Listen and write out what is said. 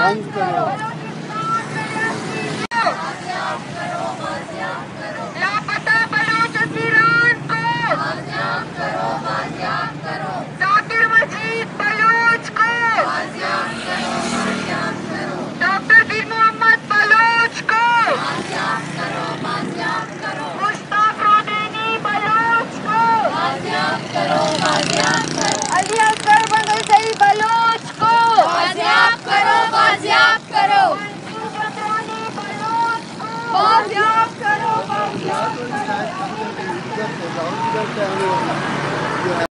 بند کرو لاپتہ بلوچ اسیران کو ذاکر مجید بلوچ کو ڈاکٹر دین محمد بلوچ کو مشتاق رودینی بلوچ کو علی اصغر بندوسری بلوچ کو بازیاب کرو بازیاب کرو بازیاب کرو بازیاب کرو